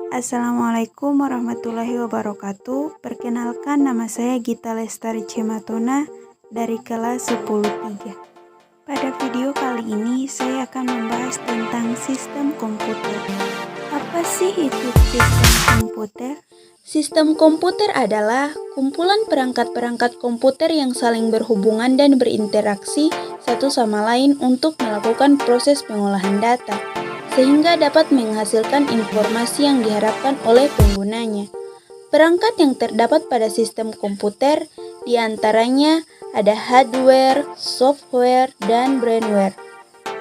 Assalamualaikum warahmatullahi wabarakatuh. Perkenalkan, nama saya Gita Lestari Cematona dari kelas 10-3. Pada video kali ini saya akan membahas tentang sistem komputer. Apa sih itu sistem komputer? Sistem komputer adalah kumpulan perangkat-perangkat komputer yang saling berhubungan dan berinteraksi satu sama lain untuk melakukan proses pengolahan data, sehingga dapat menghasilkan informasi yang diharapkan oleh penggunanya. Perangkat yang terdapat pada sistem komputer diantaranya ada hardware, software, dan brainware.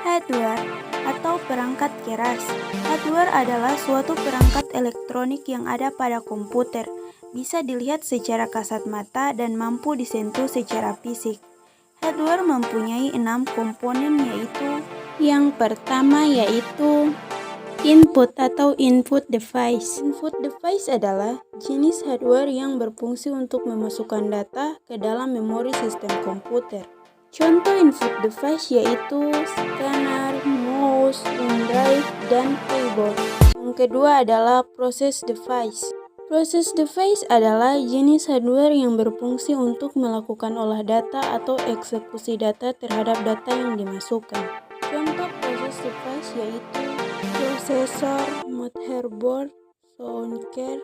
Hardware atau perangkat keras. Hardware adalah suatu perangkat elektronik yang ada pada komputer. Bisa dilihat secara kasat mata dan mampu disentuh secara fisik. Hardware mempunyai 6 komponen, yaitu yang pertama yaitu input atau input device. Input device adalah jenis hardware yang berfungsi untuk memasukkan data ke dalam memori sistem komputer. Contoh input device yaitu scanner, mouse, pendrive, dan keyboard. Yang kedua adalah process device. Process device adalah jenis hardware yang berfungsi untuk melakukan olah data atau eksekusi data terhadap data yang dimasukkan. Contoh process device yaitu prosesor, motherboard, sound card,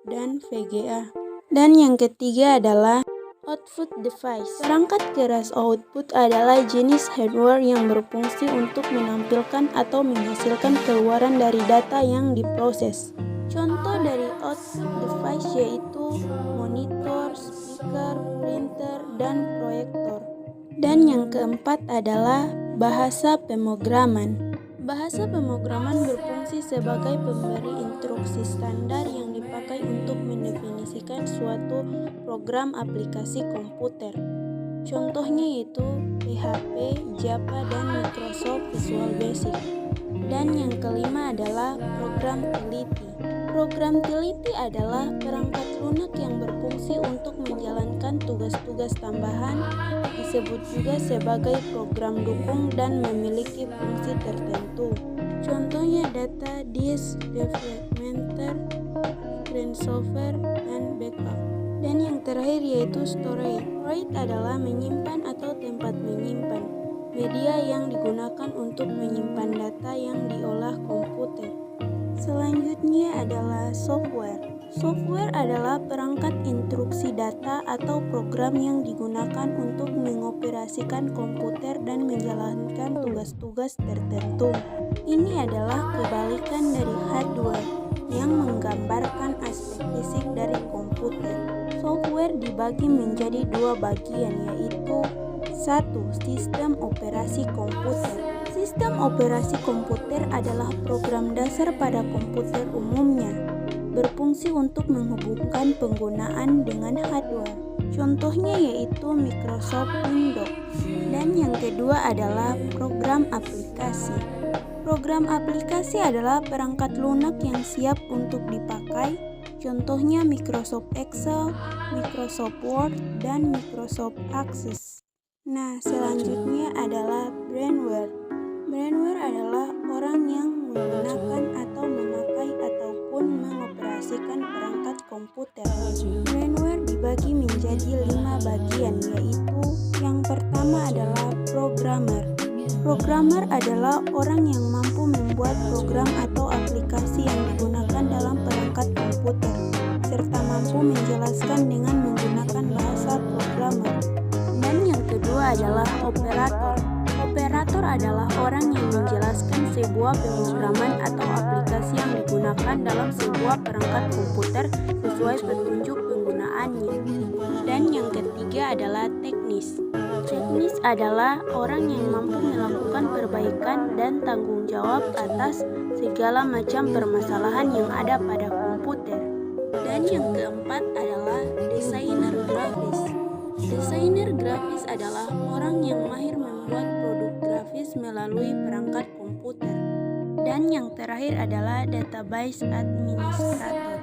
dan VGA. Dan yang ketiga adalah output device. Perangkat keras output adalah jenis hardware yang berfungsi untuk menampilkan atau menghasilkan keluaran dari data yang diproses. Contoh dari output device yaitu monitor, speaker, printer, dan proyektor. Dan yang keempat adalah bahasa pemrograman. Bahasa pemrograman berfungsi sebagai pemberi instruksi standar yang dipakai untuk mendefinisikan suatu program aplikasi komputer. Contohnya yaitu PHP, Java, dan Microsoft Visual Basic. Dan yang kelima adalah program teliti. Program teliti adalah perangkat lunak yang berfungsi untuk menjalankan tugas-tugas tambahan, disebut juga sebagai program dukung dan memiliki fungsi tertentu. Contohnya data disk, development, transfer, dan backup. Dan yang terakhir yaitu storage. Storage adalah menyimpan atau tempat menyimpan, media yang digunakan untuk menyimpan data yang diolah komputer. Selanjutnya adalah software. Software adalah perangkat instruksi data atau program yang digunakan untuk mengoperasikan komputer dan menjalankan tugas-tugas tertentu. Ini adalah kebalikan dari hardware yang menggambarkan aspek fisik dari komputer. Software dibagi menjadi 2 bagian, yaitu 1. Sistem operasi komputer. Sistem operasi komputer adalah program dasar pada komputer umumnya, berfungsi untuk menghubungkan penggunaan dengan hardware. Contohnya yaitu Microsoft Windows. Dan yang kedua adalah program aplikasi. Program aplikasi adalah perangkat lunak yang siap untuk dipakai. Contohnya Microsoft Excel, Microsoft Word, dan Microsoft Access. Nah, selanjutnya adalah brainware. Brainware adalah orang yang menggunakan atau memakai ataupun mengoperasikan perangkat komputer. Brainware dibagi menjadi 5 bagian, yaitu yang pertama adalah programmer. Programmer adalah orang yang mampu membuat program atau aplikasi yang digunakan dalam perangkat komputer, serta mampu menjelaskan dengan menggunakan bahasa programmer. Dan yang kedua adalah operator. Operator adalah orang yang menjelaskan sebuah pemrograman atau aplikasi yang digunakan dalam sebuah perangkat komputer sesuai petunjuk penggunaannya. Dan yang ketiga adalah teknis. Teknis adalah orang yang mampu melakukan perbaikan dan tanggung jawab atas segala macam permasalahan yang ada pada komputer. Dan yang keempat adalah desainer grafis. Desainer grafis adalah orang yang mahir membuat produk grafis melalui perangkat komputer. Dan yang terakhir adalah database administrator.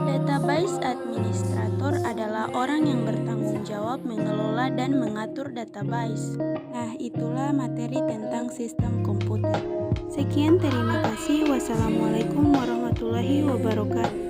Database administrator adalah orang yang bertanggung jawab mengelola dan mengatur database. Nah, itulah materi tentang sistem komputer. Sekian, terima kasih. Wassalamualaikum warahmatullahi wabarakatuh.